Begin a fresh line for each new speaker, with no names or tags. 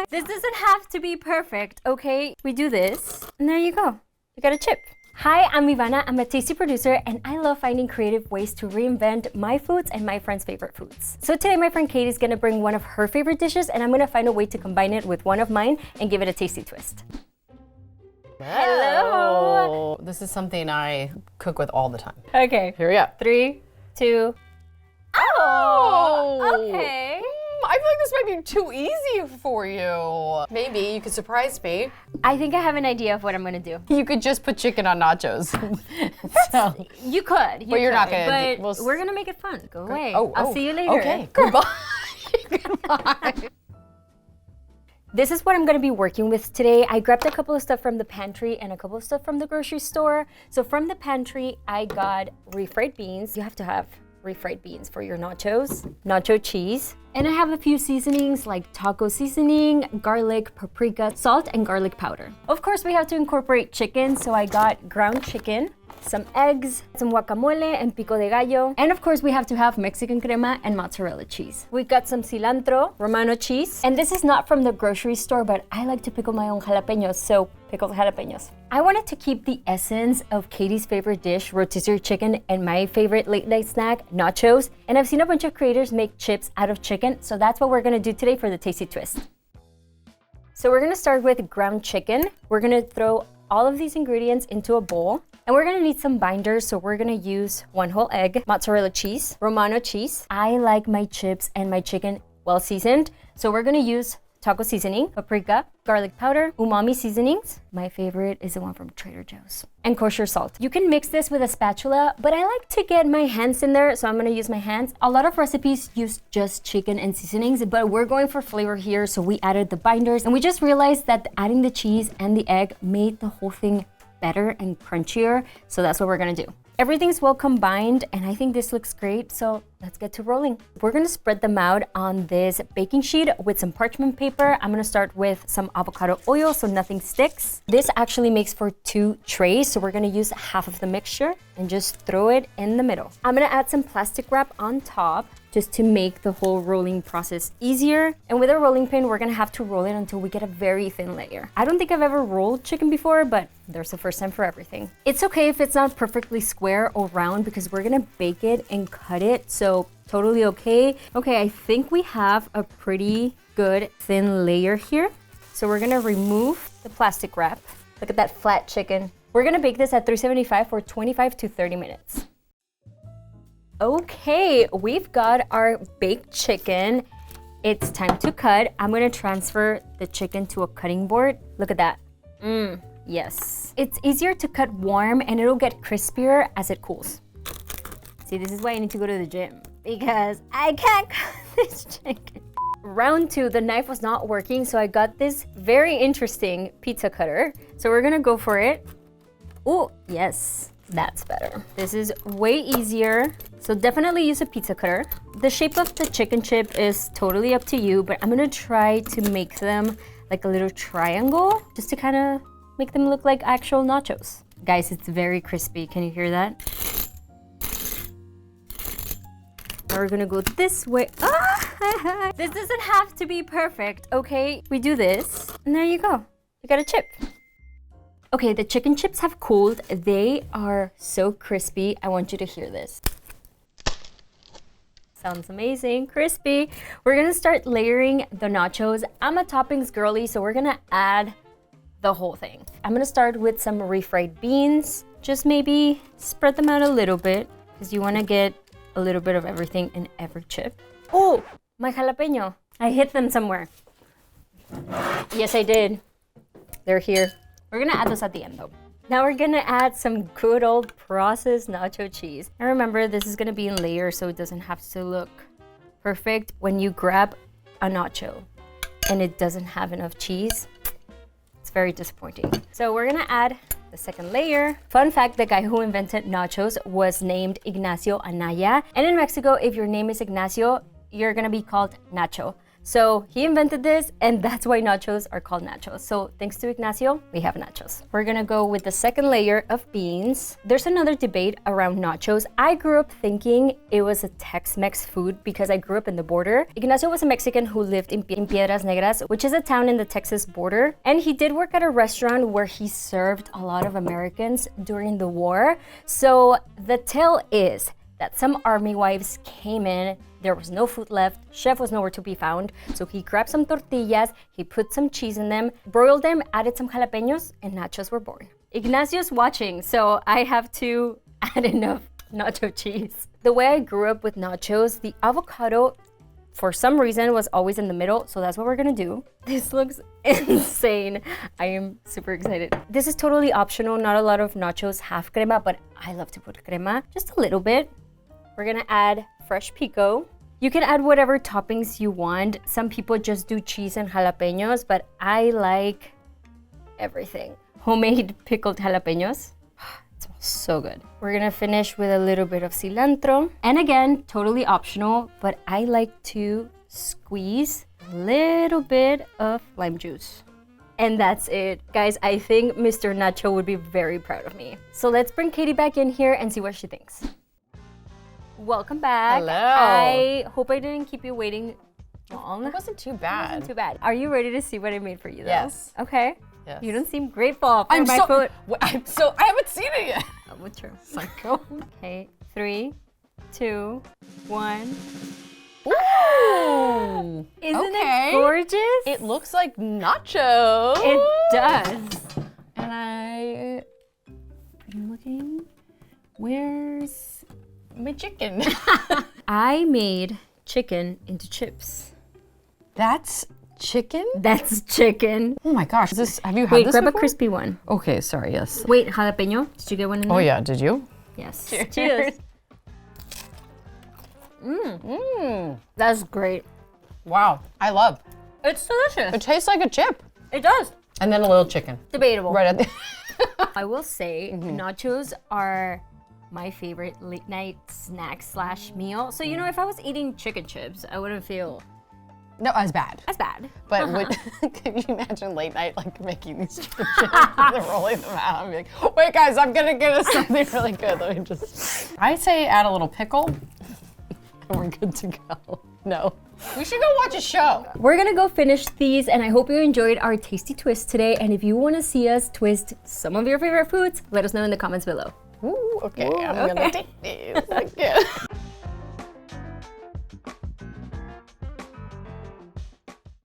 This doesn't have to be perfect, okay? We do this, and there you go. You got a chip. Hi, I'm Ivanna. I'm a tasty producer, and I love finding creative ways to reinvent my foods and my friends' favorite foods. So today, my friend Katie's gonna bring one of her favorite dishes, and I'm gonna find a way to combine it with one of mine and give it a tasty twist. Hello.
This is something I cook with all the time.
Okay.
Here we go.
3, 2. Oh, okay.
I feel like this might be too easy for you. Maybe you could surprise me.
I think I have an idea of what I'm gonna do.
You could just put chicken on nachos. So,
You could.
but you're not gonna.
But we're gonna make it fun. Go away.
Oh,
I'll see you later.
Okay. Goodbye. Goodbye.
This is what I'm gonna be working with today. I grabbed a couple of stuff from the pantry and a couple of stuff from the grocery store. So from the pantry, I got refried beans. You have to have refried beans for your nachos, nacho cheese. And I have a few seasonings like taco seasoning, garlic, paprika, salt, and garlic powder. Of course, we have to incorporate chicken, so I got ground chicken, some eggs, some guacamole, and pico de gallo. And of course, we have to have Mexican crema and mozzarella cheese. We got some cilantro, Romano cheese. And this is not from the grocery store, but I like to pickle my own jalapenos, so pickled jalapenos. I wanted to keep the essence of Katie's favorite dish, rotisserie chicken, and my favorite late night snack, nachos. And I've seen a bunch of creators make chips out of chicken, so that's what we're gonna do today for the tasty twist. So we're gonna start with ground chicken. We're gonna throw all of these ingredients into a bowl. And we're gonna need some binders, so we're gonna use 1 whole egg, mozzarella cheese, Romano cheese. I like my chips and my chicken well seasoned, so we're gonna use taco seasoning, paprika, garlic powder, umami seasonings. My favorite is the one from Trader Joe's. And kosher salt. You can mix this with a spatula, but I like to get my hands in there, so I'm gonna use my hands. A lot of recipes use just chicken and seasonings, but we're going for flavor here, so we added the binders, and we just realized that adding the cheese and the egg made the whole thing better and crunchier, so that's what we're gonna do. Everything's well combined, and I think this looks great, so let's get to rolling. We're gonna spread them out on this baking sheet with some parchment paper. I'm gonna start with some avocado oil so nothing sticks. This actually makes for 2 trays, so we're gonna use half of the mixture and just throw it in the middle. I'm gonna add some plastic wrap on top just to make the whole rolling process easier. And with a rolling pin, we're gonna have to roll it until we get a very thin layer. I don't think I've ever rolled chicken before, but there's a first time for everything. It's okay if it's not perfectly square or round because we're gonna bake it and cut it, so totally okay. Okay, I think we have a pretty good thin layer here. So we're gonna remove the plastic wrap. Look at that flat chicken. We're gonna bake this at 375 for 25 to 30 minutes. Okay, we've got our baked chicken. It's time to cut. I'm gonna transfer the chicken to a cutting board. Look at that. Yes. It's easier to cut warm and it'll get crispier as it cools. See, this is why I need to go to the gym because I can't cut this chicken. Round 2, the knife was not working, so I got this very interesting pizza cutter. So we're gonna go for it. Oh, yes. That's better. This is way easier, so definitely use a pizza cutter. The shape of the chicken chip is totally up to you, but I'm gonna try to make them like a little triangle, just to kind of make them look like actual nachos. Guys, it's very crispy. Can you hear that? Now we're gonna go this way. Ah! This doesn't have to be perfect, okay? We do this, and there you go. You got a chip. Okay, the chicken chips have cooled. They are so crispy. I want you to hear this. Sounds amazing, crispy. We're gonna start layering the nachos. I'm a toppings girly, so we're gonna add the whole thing. I'm gonna start with some refried beans. Just maybe spread them out a little bit because you wanna get a little bit of everything in every chip. Oh, my jalapeno. I hit them somewhere. Yes, I did. They're here. We're gonna add those at the end though. Now we're gonna add some good old processed nacho cheese. And remember, this is gonna be in layers so it doesn't have to look perfect. When you grab a nacho and it doesn't have enough cheese, it's very disappointing. So we're gonna add the second layer. Fun fact, the guy who invented nachos was named Ignacio Anaya. And in Mexico, if your name is Ignacio, you're gonna be called Nacho. So he invented this, and that's why nachos are called nachos. So thanks to Ignacio, we have nachos. We're gonna go with the second layer of beans. There's another debate around nachos. I grew up thinking it was a Tex-Mex food because I grew up in the border. Ignacio was a Mexican who lived in Piedras Negras, which is a town in the Texas border. And he did work at a restaurant where he served a lot of Americans during the war. So the tale is that some army wives came in, there was no food left, chef was nowhere to be found, so he grabbed some tortillas, he put some cheese in them, broiled them, added some jalapenos, and nachos were born. Ignacio's watching, so I have to add enough nacho cheese. The way I grew up with nachos, the avocado, for some reason, was always in the middle, so that's what we're gonna do. This looks insane. I am super excited. This is totally optional. Not a lot of nachos have crema, but I love to put crema, just a little bit. We're gonna add fresh pico. You can add whatever toppings you want. Some people just do cheese and jalapenos, but I like everything. Homemade pickled jalapenos. It smells so good. We're gonna finish with a little bit of cilantro. And again, totally optional, but I like to squeeze a little bit of lime juice. And that's it. Guys, I think Mr. Nacho would be very proud of me. So let's bring Katie back in here and see what she thinks. Welcome back.
Hello.
I hope I didn't keep you waiting long.
It wasn't too bad.
It wasn't too bad. Are you ready to see what I made for you though?
Yes.
Okay.
Yes.
You don't seem grateful for my food.
I haven't seen it yet.
Oh, true. Psycho. Okay, 3, 2, 1.
Ooh.
Isn't it gorgeous?
It looks like nachos.
It does.
And I'm looking. Where's my chicken?
I made chicken into chips.
That's chicken?
That's chicken.
Oh my gosh. Have you had
Wait,
this
grab
before?
a crispy one.
Okay, sorry, yes.
Wait, jalapeno? Did you get one in there?
Oh yeah, did you?
Yes.
Cheers.
Cheers. That's great.
Wow, I love.
It's delicious.
It tastes like a chip.
It does.
And then a little chicken.
Debatable.
Right at the
I will say nachos are my favorite late night snack / meal. So, you know, if I was eating chicken chips, I wouldn't feel
No, as bad.
as bad.
But can you imagine late night like making these chicken chips and then rolling them out and be like, wait guys, I'm gonna get us something really good. Let me just. I say add a little pickle and we're good to go. No. We should go watch a show.
We're gonna go finish these, and I hope you enjoyed our tasty twist today. And if you wanna see us twist some of your favorite foods, let us know in the comments below.
Ooh, okay, I'm gonna take these. Okay.